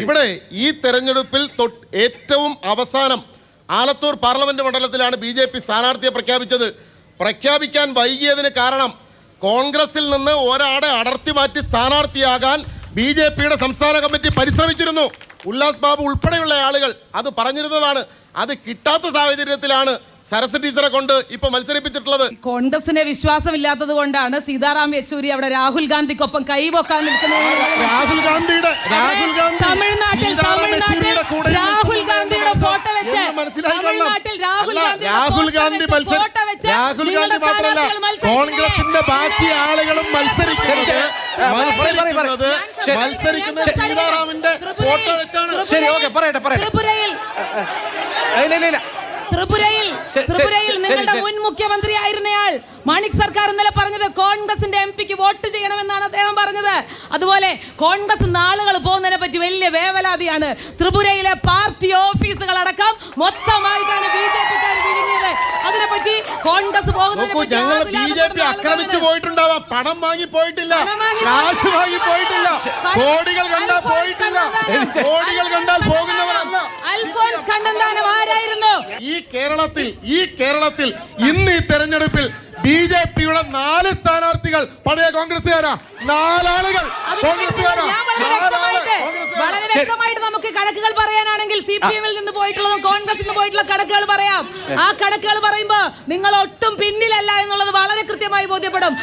ഇവിടെ ഈ തെരഞ്ഞെടുപ്പിൽ ഏറ്റവും അവസാനം ആലത്തൂർ പാർലമെന്റ് മണ്ഡലത്തിലാണ് BJP സ്ഥാനാർത്ഥിയെ പ്രഖ്യാപിച്ചത്. പ്രഖ്യാപിക്കാൻ വൈകിയതിന് കാരണം കോൺഗ്രസിൽ നിന്ന് ഒരാളെ അടർത്തി മാറ്റി സ്ഥാനാർത്ഥിയാകാൻ BJPയുടെ സംസ്ഥാന കമ്മിറ്റി പരിശ്രമിച്ചിരുന്നു. ഉല്ലാസ് ബാബു ഉൾപ്പെടെയുള്ള ആളുകൾ അത് പറഞ്ഞിരുന്നതാണ്. അത് കിട്ടാത്ത സാഹചര്യത്തിലാണ് സരസ് ടീച്ചറെ കൊണ്ട് ഇപ്പൊ മത്സരിപ്പിച്ചിട്ടുള്ളത്. കോൺഗ്രസിനെ വിശ്വാസമില്ലാത്തത് കൊണ്ടാണ് സീതാറാം യെച്ചൂരി അവിടെ രാഹുൽ ഗാന്ധിക്കൊപ്പം കൈവക്കാൻ നിൽക്കുന്നത്. രാഹുൽ ഗാന്ധിയുടെ തമിഴ്നാട്ടിൽ രാഹുൽ ഗാന്ധിയുടെ ഫോട്ടോ വെച്ച് രാഹുൽ ഗാന്ധി മാത്രമല്ല കോൺഗ്രസിന്റെ ബാക്കി ആളുകളും മത്സരിക്കുന്നത് സീതാറാമിന്റെ ഫോട്ടോ വെച്ചാണ്. ത്രിപുരയിൽ നിങ്ങളുടെ മുൻ മുഖ്യമന്ത്രി ആയിരുന്നയാൾ മാണിക് സർക്കാർ ഇന്നലെ പറഞ്ഞത് കോൺഗ്രസിന്റെ MP-ക്ക് വോട്ട് ചെയ്യണമെന്നാണ് അദ്ദേഹം പറഞ്ഞത്. അതുപോലെ കോൺഗ്രസ് നാളുകൾ പോകുന്നതിനെ പറ്റി വലിയ വേവലാതിയാണ്. ത്രിപുരയിലെ പാർട്ടി ഓഫീസുകൾ അടക്കം മൊത്തമായിട്ടാണ് BJP-ക്കാർ വിഴുങ്ങിയത്. അതിനെപ്പറ്റി കോൺഗ്രസ് BJP ആക്രമിച്ചു പോയിട്ടുണ്ടാവാം, പണം വാങ്ങി പോയിട്ടില്ല, കാശ് വാങ്ങി പോയിട്ടില്ല, കോടികൾ കണ്ടാൽ പോയിട്ടില്ല, കോടികൾ കണ്ടാൽ പോകുന്നവരല്ല. അൽഫോൻസ് കണ്ണന്താനം ആരായിരുന്നു? ഈ കേരളത്തിൽ ഇന്ന് ഈ തെരഞ്ഞെടുപ്പിൽ BJP-യുടെ 4 സ്ഥാനാർത്ഥികൾ പഴയ കോൺഗ്രസ്സുകാരാ. 4 ആളുകൾ കോൺഗ്രസ്സുകാരാ. വളരെ വ്യക്തമായിട്ട് നമുക്ക് കണക്കുകൾ പറയാനാണെങ്കിൽ CPM-ൽ നിന്ന് പോയിട്ടുള്ളതും കോൺഗ്രസിൽ നിന്ന് പോയിട്ടുള്ള കണക്കുകൾ പറയാം. ആ കണക്കുകൾ പറയുമ്പോ നിങ്ങൾ ഒട്ടും പിന്നിലല്ല എന്നുള്ളത് വളരെ കൃത്യമായി ബോധ്യപ്പെടും.